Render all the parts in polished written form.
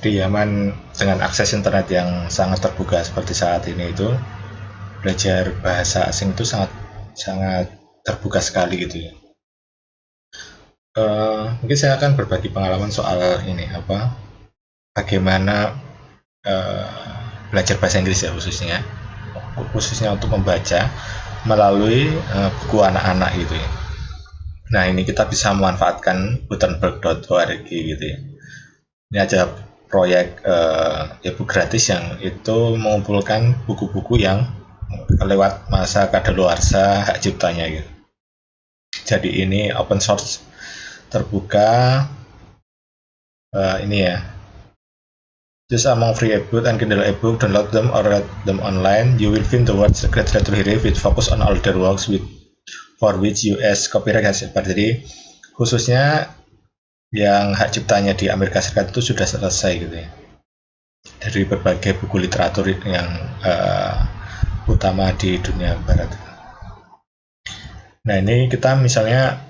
di zaman dengan akses internet yang sangat terbuka seperti saat ini itu, belajar bahasa asing itu sangat sangat terbuka sekali gitu ya. Mungkin saya akan berbagi pengalaman soal ini apa, bagaimana belajar bahasa Inggris ya, khususnya untuk membaca melalui buku anak-anak gitu ya. Nah, ini kita bisa memanfaatkan Gutenberg.org gitu ya. Ini ada proyek e-book gratis yang itu mengumpulkan buku-buku yang lewat masa kadaluarsa hak ciptanya gitu. Jadi ini open source terbuka, ini ya. Just among free ebook and Kindle ebook, download them or read them online. You will find the words great library with focus on older works for which US copyright has expired. Jadi khususnya yang hak ciptanya di Amerika Serikat itu sudah selesai gitu ya. Dari berbagai buku literatur yang utama di dunia barat. Nah, ini kita misalnya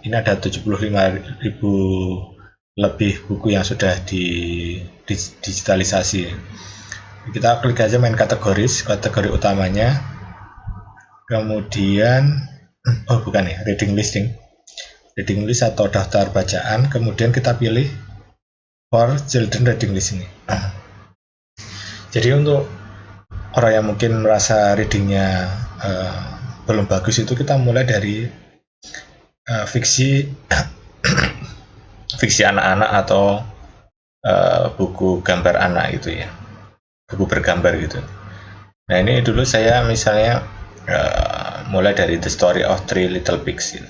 ini ada 75.000 lebih buku yang sudah digitalisasi. Kita klik aja main kategori utamanya. Kemudian bukan ya, reading list atau daftar bacaan, kemudian kita pilih for children reading list ini. Jadi untuk orang yang mungkin merasa readingnya belum bagus itu kita mulai dari fiksi anak-anak atau buku gambar anak gitu ya, buku bergambar gitu. Nah, ini dulu saya misalnya mulai dari The Story of Three Little Pigs gitu.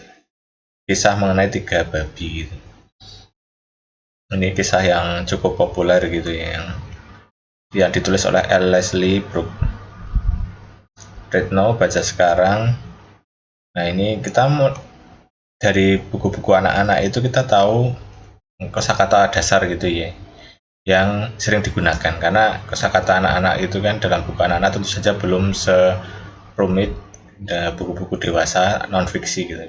Kisah mengenai 3 babi gitu. Ini kisah yang cukup populer gitu ya, yang ditulis oleh L. Leslie Brooks. Read now, baca sekarang. Nah, ini kita dari buku-buku anak-anak itu kita tahu kosakata dasar gitu ya, yang sering digunakan, karena kosakata anak-anak itu kan dalam buku anak-anak tentu saja belum serumit buku-buku dewasa non fiksi gitu.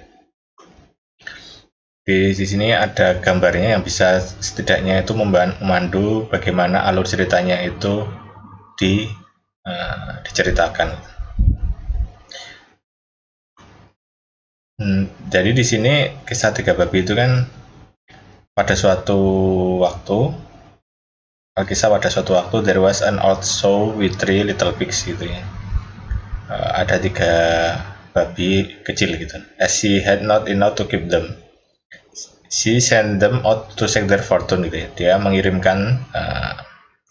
Di sini ada gambarnya yang bisa setidaknya itu memandu bagaimana alur ceritanya itu diceritakan. Jadi di sini kisah 3 babi itu kan pada suatu waktu there was an old sow with 3 little pigs gitu ya. Ada 3 babi kecil gitu. As she had not enough to keep them, she sent them out to seek their fortune gitu ya. Dia mengirimkan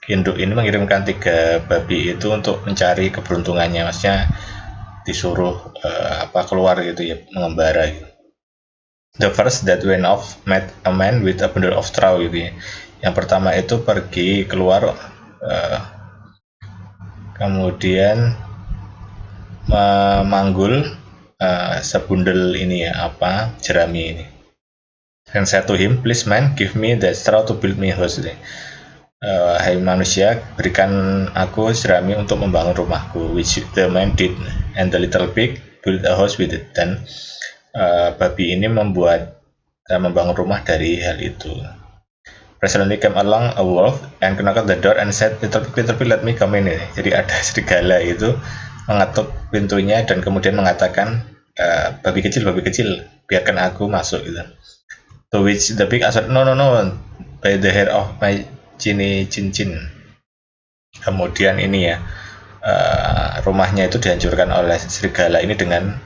induk ini mengirimkan 3 babi itu untuk mencari keberuntungannya, maksudnya disuruh keluar gitu ya, mengembara gitu. The first that went off met a man with a bundle of straw gitu ya. Yang pertama itu pergi keluar kemudian memanggul sebundel ini ya, jerami ini. And said to him, please man, give me that straw to build me a house. Hai manusia, berikan aku jerami untuk membangun rumahku. Which the man did, and the little pig built a house with it. Dan babi ini membangun rumah dari hal itu. Presently came along a wolf and knocked at the door and said, little pig, let me come in. Jadi ada serigala itu mengetuk pintunya dan kemudian mengatakan, babi kecil, biarkan aku masuk gitu. To which the pig answered, no, by the hair of my cincin. Kemudian ini ya, rumahnya itu dihancurkan oleh serigala ini dengan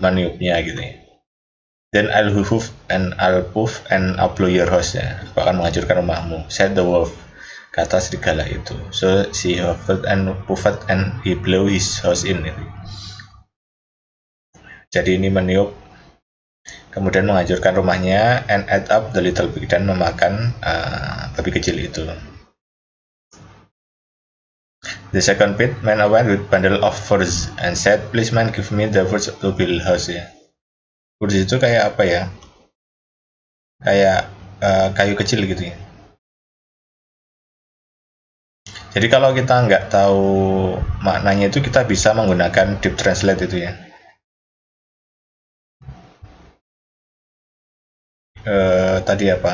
meniupnya gitu ya. Then I'll hoof and I'll puff and I'll blow your house ya. Aku akan menghancurkan rumahmu, said the wolf, kata serigala itu. So she huffed and puffed and he blew his house in. Jadi ini meniup, kemudian menghancurkan rumahnya, and ate up the little pig, dan memakan babi kecil itu. The second pit man went with bundle of furs and said, please man, give me the furs to build house ya. Furs itu kayak apa ya? Kayak kayu kecil gitu ya. Jadi kalau kita nggak tahu maknanya itu, kita bisa menggunakan deep translate itu ya. Tadi apa?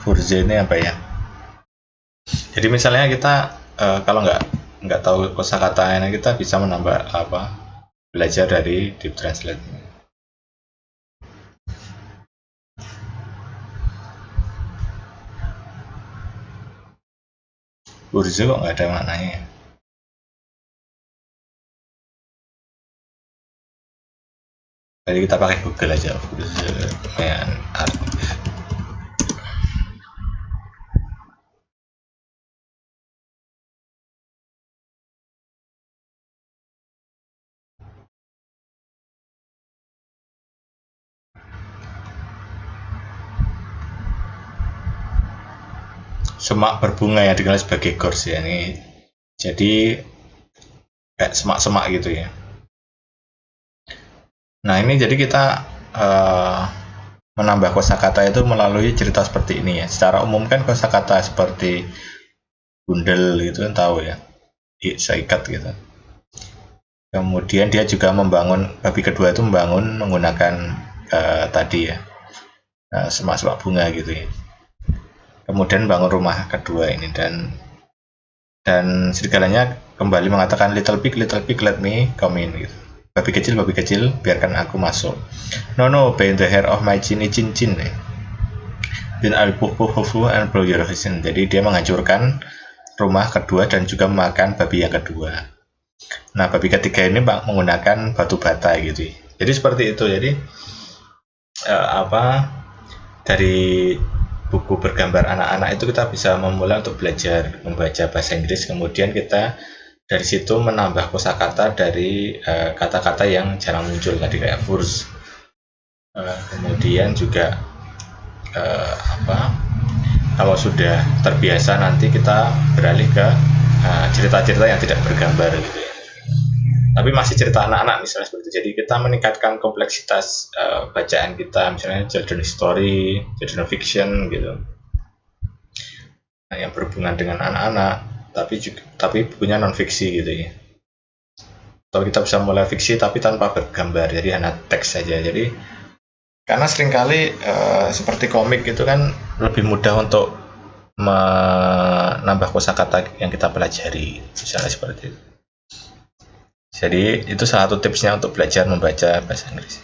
Furze ini apa ya? Jadi misalnya kita kalau nggak tahu kosakata ini, kita bisa menambah belajar dari Deep Translate. Furze kok nggak ada maknanya. Jadi kita pakai Google aja, Furze main art. Semak berbunga yang dikenal sebagai gors ya, ini jadi kayak semak-semak gitu ya. Nah ini jadi kita menambah kosakata itu melalui cerita seperti ini ya. Secara umum kan kosakata seperti bundel gitu kan tahu ya, seikat gitu. Kemudian dia juga membangun, babi kedua itu membangun menggunakan tadi ya, semak-semak bunga gitu ya. Kemudian bangun rumah kedua ini, dan serigalanya kembali mengatakan little pig let me come in gitu. Babi kecil biarkan aku masuk. No obey the hair of my chin then I'll puff and blow your horizon. Jadi dia menghancurkan rumah kedua dan juga memakan babi yang kedua. Nah babi ketiga ini menggunakan batu bata gitu. Jadi seperti itu. Jadi dari buku bergambar anak-anak itu kita bisa memulai untuk belajar membaca bahasa Inggris. Kemudian kita dari situ menambah kosakata dari kata-kata yang jarang muncul tadi kayak furs. Kemudian juga kalau sudah terbiasa nanti kita beralih ke cerita-cerita yang tidak bergambar gitu ya. Tapi masih cerita anak-anak misalnya seperti itu. Jadi kita meningkatkan kompleksitas bacaan kita, misalnya children story, children fiction gitu. Nah, yang berhubungan dengan anak-anak, tapi bukunya non fiksi gitu ya. Atau kita bisa mulai fiksi tapi tanpa bergambar, jadi hanya teks saja. Jadi karena seringkali seperti komik itu kan lebih mudah untuk menambah kosakata yang kita pelajari, misalnya seperti itu. Jadi itu salah satu tipsnya untuk belajar membaca bahasa Inggris.